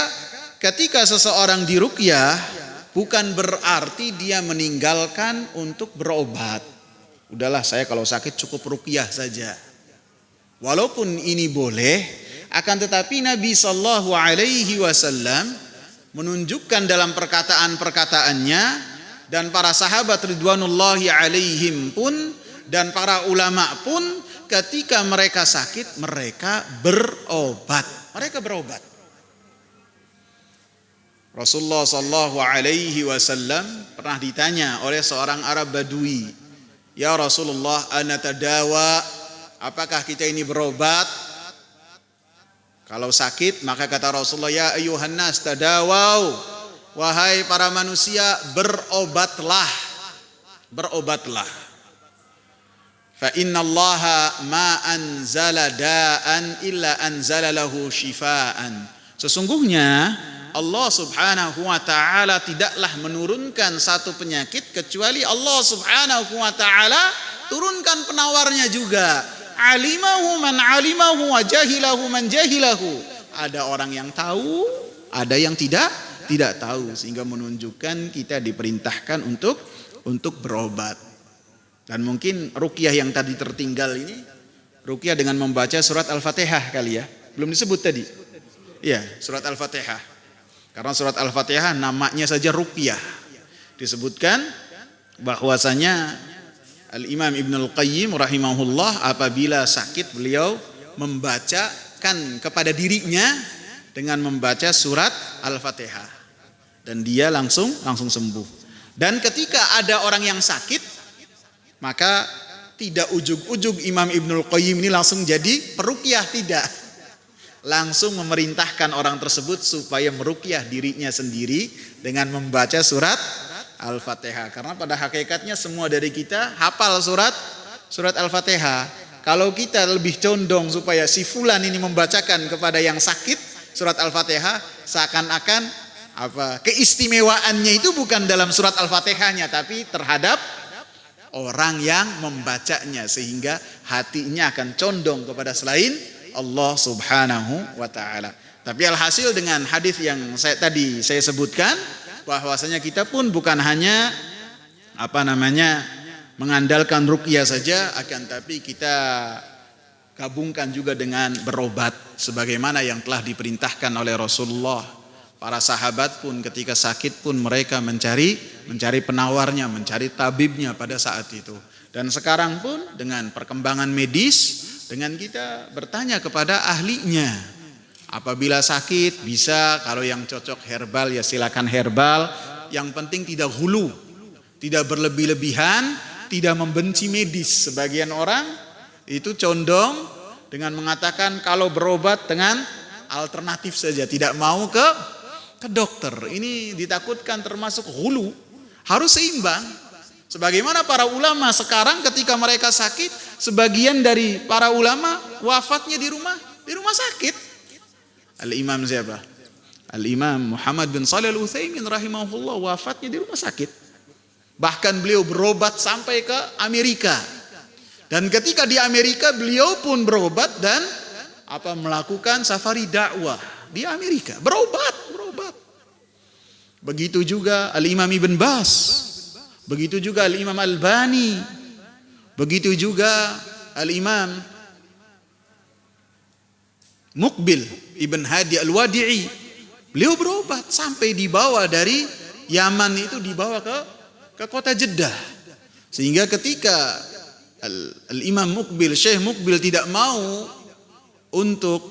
ketika seseorang diruqyah bukan berarti dia meninggalkan untuk berobat. Udahlah, saya kalau sakit cukup ruqyah saja. Walaupun ini boleh, akan tetapi Nabi sallallahu alaihi wasallam menunjukkan dalam perkataan-perkataannya, dan para sahabat ridwanullahi alaihim pun dan para ulama pun ketika mereka sakit mereka berobat. Rasulullah sallallahu alaihi wasallam pernah ditanya oleh seorang Arab Badui, "Ya Rasulullah, ana tadawa, apakah kita ini berobat kalau sakit?" Maka kata Rasulullah, "Ya ayyuhan nas tadawau, wahai para manusia, berobatlah. Fa innallaha ma anzala da'an illa anzala lahu shifaan." Sesungguhnya Allah subhanahu wa ta'ala tidaklah menurunkan satu penyakit kecuali Allah subhanahu wa ta'ala turunkan penawarnya juga. Alimahu man alimahu wa jahilahu man jahilahu. Ada orang yang tahu, ada yang tidak tahu, sehingga menunjukkan kita diperintahkan untuk berobat. Dan mungkin ruqyah yang tadi tertinggal ini, ruqyah dengan membaca surat Al-Fatihah kali ya. Belum disebut tadi. Iya, surat Al-Fatihah. Karena surat Al-Fatihah namanya saja ruqyah. Disebutkan bahwasanya Al-Imam Ibnul Qayyim rahimahullah apabila sakit beliau membacakan kepada dirinya dengan membaca surat Al-Fatihah dan dia langsung sembuh. Dan ketika ada orang yang sakit, maka tidak ujug-ujug Imam Ibnul Qayyim ini langsung jadi peruqyah, tidak. langsung memerintahkan orang tersebut supaya meruqyah dirinya sendiri dengan membaca surat Al-Fatihah. Karena pada hakikatnya semua dari kita hafal surat Al-Fatihah. Kalau kita lebih condong supaya si fulan ini membacakan kepada yang sakit surat Al-Fatihah, seakan-akan keistimewaannya itu bukan dalam surat Al-Fatihahnya, tapi terhadap orang yang membacanya, sehingga hatinya akan condong kepada selain Allah Subhanahu wa taala. Tapi alhasil dengan hadis yang tadi saya sebutkan, bahwasanya kita pun bukan hanya mengandalkan ruqyah saja, akan tapi kita gabungkan juga dengan berobat sebagaimana yang telah diperintahkan oleh Rasulullah. Para sahabat pun ketika sakit pun mereka mencari penawarnya, mencari tabibnya pada saat itu. Dan sekarang pun dengan perkembangan medis, dengan kita bertanya kepada ahlinya. Apabila sakit bisa, kalau yang cocok herbal ya silakan herbal. Yang penting tidak hulu, tidak berlebih-lebihan, tidak membenci medis. Sebagian orang itu condong dengan mengatakan kalau berobat dengan alternatif saja, tidak mau ke dokter. Ini ditakutkan termasuk hulu. Harus seimbang. Sebagaimana para ulama sekarang ketika mereka sakit, sebagian dari para ulama wafatnya di rumah sakit. Al-Imam siapa? Al-Imam Muhammad bin Shalih Al-Utsaimin rahimahullah wafatnya di rumah sakit. Bahkan beliau berobat sampai ke Amerika. Dan ketika di Amerika beliau pun berobat dan melakukan safari dakwah di Amerika. Berobat. Begitu juga Al-Imam Ibn Bas. Begitu juga Al-Imam Al-Albani. Begitu juga Al-Imam Muqbil Ibn Hadi Al-Wadi'i. Beliau berobat sampai dibawa dari Yaman, itu dibawa ke kota Jeddah. Sehingga ketika Al-Imam Muqbil, Syekh Muqbil tidak mau untuk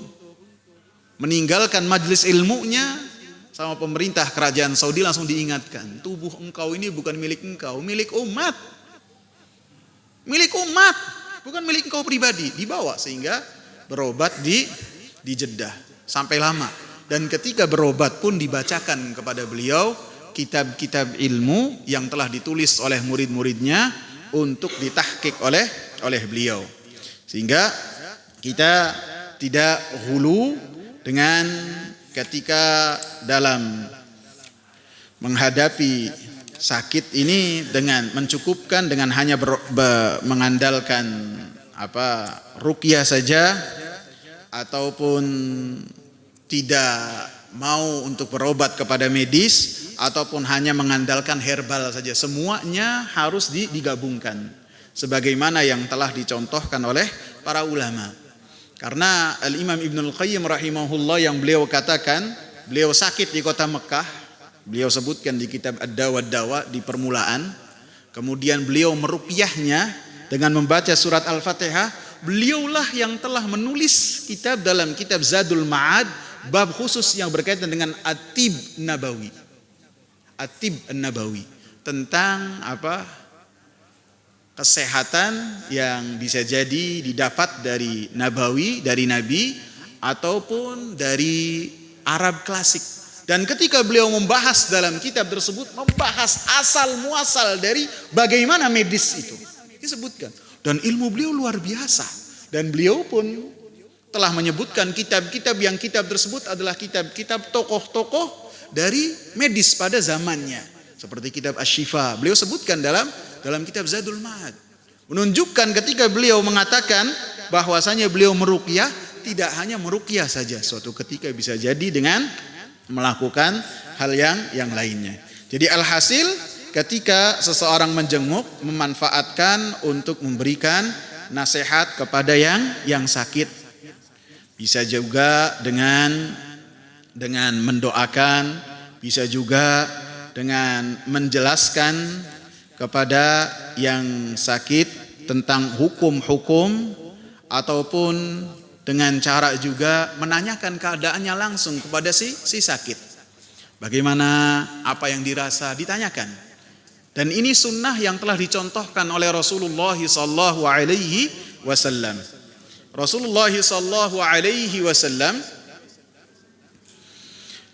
meninggalkan majlis ilmunya, sama pemerintah kerajaan Saudi langsung diingatkan, tubuh engkau ini bukan milik engkau, milik umat. Milik umat, bukan milik engkau pribadi. Dibawa sehingga berobat di Jeddah sampai lama. Dan ketika berobat pun dibacakan kepada beliau kitab-kitab ilmu yang telah ditulis oleh murid-muridnya untuk ditahqiq oleh beliau. Sehingga kita tidak hulu dengan ketika dalam menghadapi sakit ini dengan mencukupkan dengan hanya mengandalkan ruqyah saja, ataupun tidak mau untuk berobat kepada medis, ataupun hanya mengandalkan herbal saja. Semuanya harus digabungkan sebagaimana yang telah dicontohkan oleh para ulama. Karena Al-Imam Ibnul Qayyim rahimahullah yang beliau katakan, beliau sakit di kota Mekah, beliau sebutkan di kitab Ad-Dawa Ad-Dawa di permulaan, kemudian beliau meruqyahnya dengan membaca surat Al-Fatihah. Beliaulah yang telah menulis kitab dalam kitab Zadul Ma'ad, bab khusus yang berkaitan dengan At-Tib Nabawi. At-Tib Nabawi tentang kesehatan yang bisa jadi didapat dari nabawi, dari nabi, ataupun dari Arab klasik. Dan ketika beliau membahas dalam kitab tersebut, membahas asal muasal dari bagaimana medis itu disebutkan. Dan ilmu beliau luar biasa. Dan beliau pun telah menyebutkan kitab-kitab yang kitab tersebut adalah kitab-kitab tokoh-tokoh dari medis pada zamannya. Seperti kitab Asy-Syifa, beliau sebutkan dalam kitab Zadul Ma'ad. Menunjukkan ketika beliau mengatakan bahwasanya beliau meruqyah, tidak hanya meruqyah saja, suatu ketika bisa jadi dengan melakukan hal yang lainnya. Jadi alhasil ketika seseorang menjenguk, memanfaatkan untuk memberikan nasihat kepada yang sakit. Bisa juga dengan mendoakan, bisa juga dengan menjelaskan kepada yang sakit tentang hukum-hukum, ataupun dengan cara juga menanyakan keadaannya langsung kepada si sakit. Bagaimana, apa yang dirasa, ditanyakan. Dan ini sunnah yang telah dicontohkan oleh Rasulullah sallallahu alaihi wasallam. Rasulullah sallallahu alaihi wasallam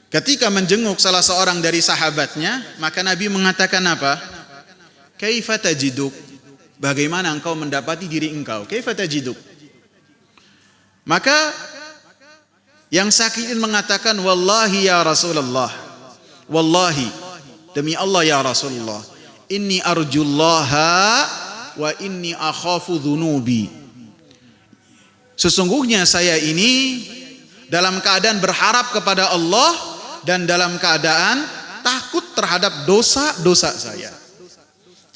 ketika menjenguk salah seorang dari sahabatnya, maka Nabi mengatakan apa? Kaifa tajiduk? Bagaimana engkau mendapati diri engkau? Kaifa tajiduk? Maka yang sakit mengatakan, wallahi ya Rasulullah, wallahi demi Allah ya Rasulullah, inni arjullaha wa inni akhafu dhunubi. Sesungguhnya saya ini dalam keadaan berharap kepada Allah dan dalam keadaan takut terhadap dosa-dosa saya.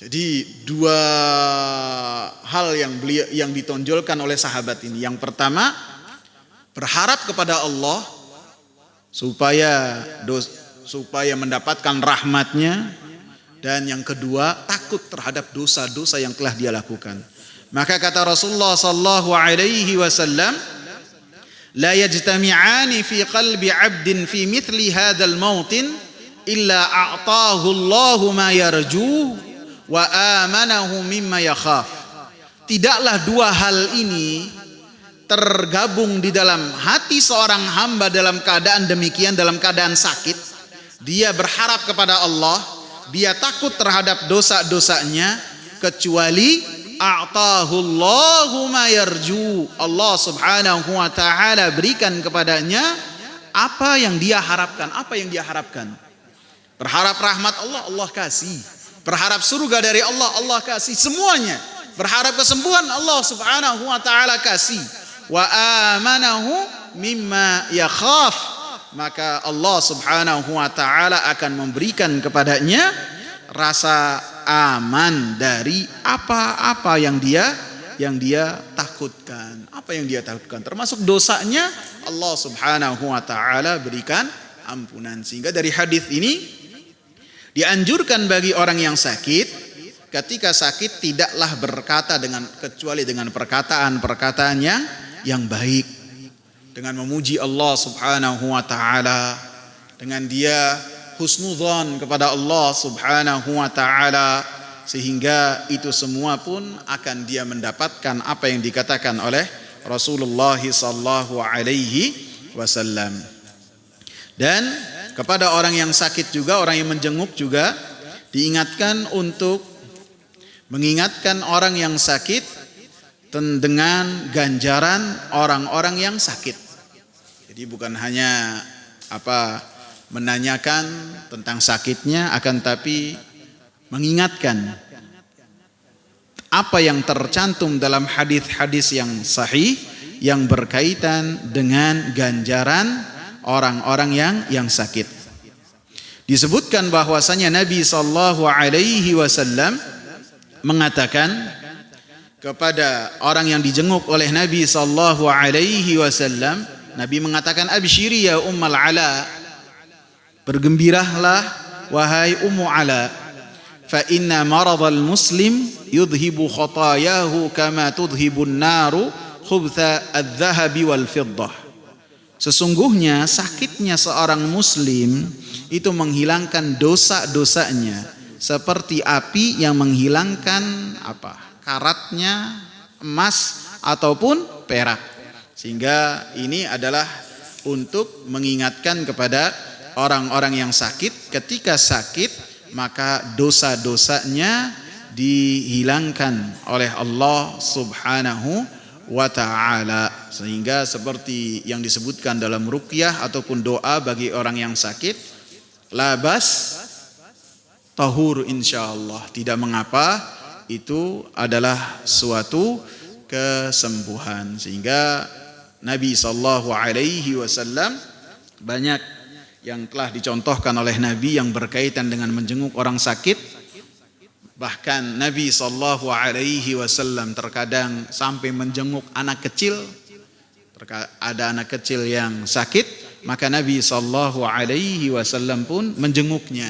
Jadi dua hal yang ditonjolkan oleh sahabat ini. Yang pertama, berharap kepada Allah supaya mendapatkan rahmatnya, dan yang kedua takut terhadap dosa-dosa yang telah dia lakukan. Maka kata Rasulullah sallallahu alaihi wasallam, la yajtami'ani fi qalbi 'abdin fi mithli hadzal mautin illa a'tahu Allahu ma yarju wa amanahu mimma yakhaf. Tidaklah dua hal ini tergabung di dalam hati seorang hamba dalam keadaan demikian, dalam keadaan sakit. Dia berharap kepada Allah, dia takut terhadap dosa-dosanya, kecuali a'tahullahu ma yarju. Allah subhanahu wa ta'ala berikan kepadanya apa yang dia harapkan. Apa yang dia harapkan? Berharap rahmat Allah, Allah kasih. Berharap surga dari Allah, Allah kasih. Semuanya. Berharap kesembuhan, Allah subhanahu wa ta'ala kasih. Wa amanahu mimma yakhaf. Maka Allah subhanahu wa ta'ala akan memberikan kepadanya rasa aman dari apa-apa yang dia takutkan. Apa yang dia takutkan? Termasuk dosanya, Allah subhanahu wa ta'ala berikan ampunan. Sehingga dari hadis ini dianjurkan bagi orang yang sakit, ketika sakit tidaklah berkata kecuali dengan perkataan-perkataan yang baik, dengan memuji Allah subhanahu wa ta'ala, dengan dia husnudzon kepada Allah subhanahu wa ta'ala, sehingga itu semua pun akan dia mendapatkan apa yang dikatakan oleh Rasulullah sallallahu alaihi wasallam. Dan kepada orang yang sakit juga, orang yang menjenguk juga diingatkan untuk mengingatkan orang yang sakit dengan ganjaran orang-orang yang sakit. Jadi bukan hanya menanyakan tentang sakitnya, akan tapi mengingatkan apa yang tercantum dalam hadis-hadis yang sahih yang berkaitan dengan ganjaran orang-orang yang sakit. Disebutkan bahwasanya Nabi sallallahu alaihi wasallam mengatakan kepada orang yang dijenguk oleh Nabi sallallahu alaihi wasallam, Nabi mengatakan, absyiri ya Ummul Ala, bergembiralah wahai Ummu Ala, fa inna maradhal muslim yudhibu khatayahu kama tudhibun naru khubtha adz-dzahabi wal fiddah. Sesungguhnya sakitnya seorang muslim itu menghilangkan dosa-dosanya seperti api yang menghilangkan karatnya emas ataupun perak. Sehingga ini adalah untuk mengingatkan kepada orang-orang yang sakit, ketika sakit maka dosa-dosanya dihilangkan oleh Allah subhanahu wa ta'ala. Sehingga seperti yang disebutkan dalam ruqyah ataupun doa bagi orang yang sakit, labas tahur insyaallah, tidak mengapa, itu adalah suatu kesembuhan. Sehingga Nabi sallallahu alaihi wasallam banyak yang telah dicontohkan oleh Nabi yang berkaitan dengan menjenguk orang sakit. Bahkan Nabi sallallahu alaihi wasallam terkadang sampai menjenguk anak kecil. Ada anak kecil yang sakit, maka Nabi sallallahu alaihi wasallam pun menjenguknya.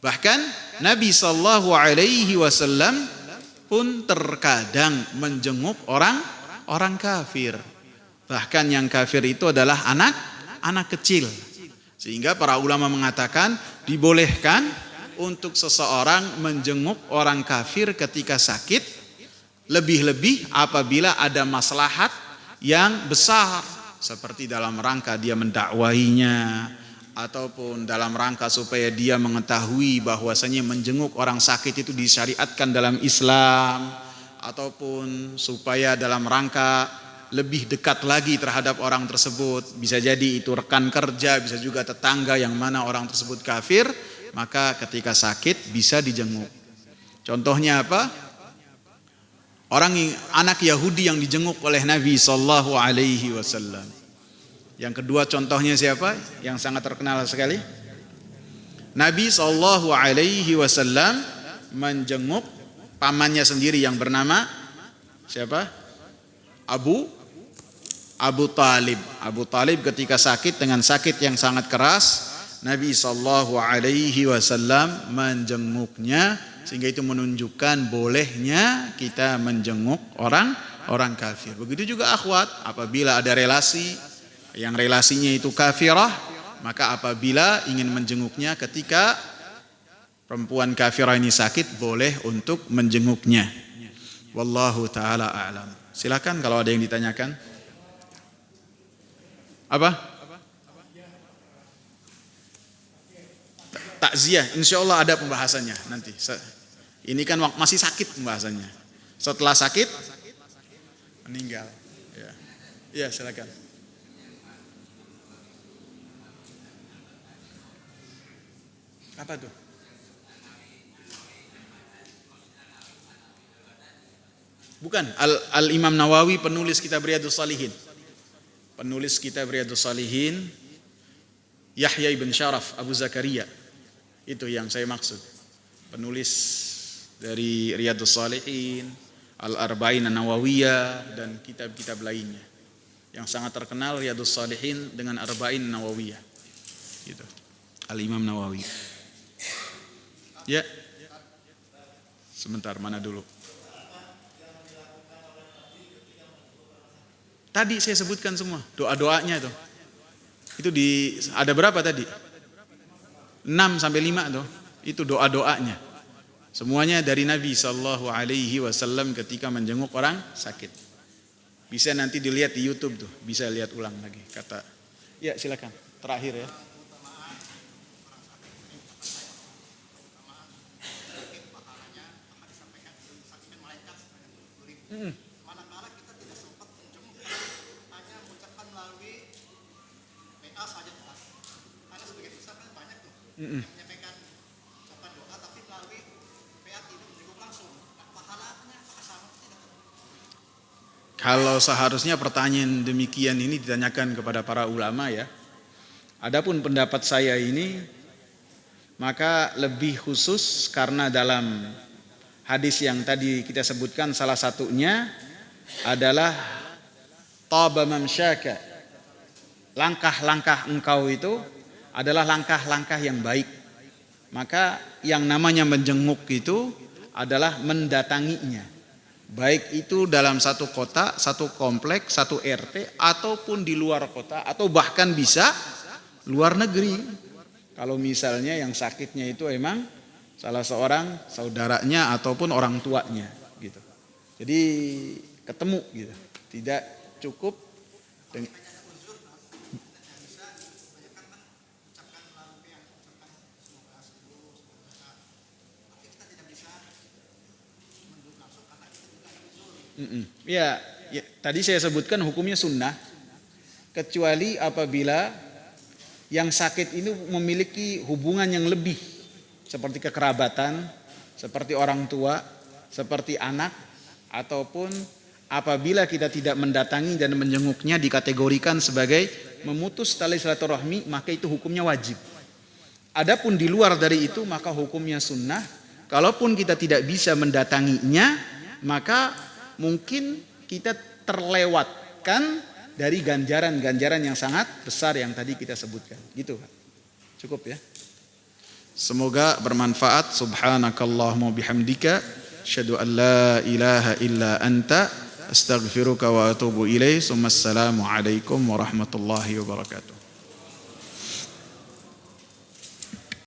Bahkan Nabi sallallahu alaihi wasallam pun terkadang menjenguk orang kafir. Bahkan yang kafir itu adalah anak kecil. Sehingga para ulama mengatakan dibolehkan untuk seseorang menjenguk orang kafir ketika sakit, lebih-lebih apabila ada maslahat yang besar, seperti dalam rangka dia mendakwahinya, ataupun dalam rangka supaya dia mengetahui bahwasanya menjenguk orang sakit itu disyariatkan dalam Islam, ataupun supaya dalam rangka lebih dekat lagi terhadap orang tersebut, bisa jadi itu rekan kerja, bisa juga tetangga yang mana orang tersebut kafir, maka ketika sakit bisa dijenguk. Contohnya apa? Anak Yahudi yang dijenguk oleh Nabi sallallahu alaihi wasallam. Yang kedua contohnya siapa? Yang sangat terkenal sekali. Nabi sallallahu alaihi wasallam menjenguk pamannya sendiri yang bernama siapa? Abu Talib. Abu Talib ketika sakit dengan sakit yang sangat keras, Nabi sallallahu alaihi wasallam menjenguknya, sehingga itu menunjukkan bolehnya kita menjenguk orang kafir. Begitu juga akhwat, apabila ada relasi yang relasinya itu kafirah, maka apabila ingin menjenguknya ketika perempuan kafirah ini sakit, boleh untuk menjenguknya. Wallahu taala a'lam. Silakan kalau ada yang ditanyakan. Apa? Takziah, insya Allah ada pembahasannya nanti. Ini kan masih sakit pembahasannya. Setelah sakit meninggal. Ya, silakan. Apa tuh? Bukan, Al-Imam Nawawi penulis kitab Riyadhus Shalihin. Penulis kitab Riyadhus Shalihin Yahya ibn Syaraf Abu Zakaria. Itu yang saya maksud. Penulis dari Riyadhus Shalihin, Al-Arba'in An-Nawawiyah dan kitab-kitab lainnya. Yang sangat terkenal Riyadhus Shalihin dengan Arba'in An-Nawawiyah. Gitu. Al-Imam Nawawi. Ya. Sebentar, mana dulu? Tadi saya sebutkan semua doa-doanya itu. Itu ada berapa tadi? 6 sampai 5 tuh. Itu doa-doanya. Semuanya dari Nabi sallallahu alaihi wasallam ketika menjenguk orang sakit. Bisa nanti dilihat di YouTube tuh, bisa lihat ulang lagi kata. Ya, silakan. Terakhir ya. Manakala kita tidak sempat menjenguk, hanya mengucapkan melalui PA saja, karena sebagian besar kan banyak tuh menyampaikan ucapan doa, tapi melalui PA tidak menjenguk langsung. Nah, pahalanya apakah sama atau tidak? Kalau seharusnya pertanyaan demikian ini ditanyakan kepada para ulama ya. Adapun pendapat saya ini, maka lebih khusus karena dalam hadis yang tadi kita sebutkan salah satunya adalah taba mamsyaka. Langkah-langkah engkau itu adalah langkah-langkah yang baik. Maka yang namanya menjenguk itu adalah mendatanginya. Baik itu dalam satu kota, satu komplek, satu RT, ataupun di luar kota, atau bahkan bisa luar negeri. Kalau misalnya yang sakitnya itu emang salah seorang saudaranya ataupun orang tuanya gitu. Jadi ketemu gitu. Tidak cukup dengan ya, tadi saya sebutkan hukumnya sunnah, kecuali apabila yang sakit ini memiliki hubungan yang lebih, seperti kekerabatan, seperti orang tua, seperti anak, ataupun apabila kita tidak mendatangi dan menjenguknya dikategorikan sebagai memutus tali silaturahmi, maka itu hukumnya wajib. Adapun di luar dari itu maka hukumnya sunnah. Kalaupun kita tidak bisa mendatanginya, maka mungkin kita terlewatkan dari ganjaran-ganjaran yang sangat besar yang tadi kita sebutkan. Gitu, Pak. Cukup ya. Semoga bermanfaat. Subhanakallahumma bihamdika asyhadu an la ilaha illa anta astaghfiruka wa atubu ilaik. Assalamu alaikum warahmatullahi wabarakatuh.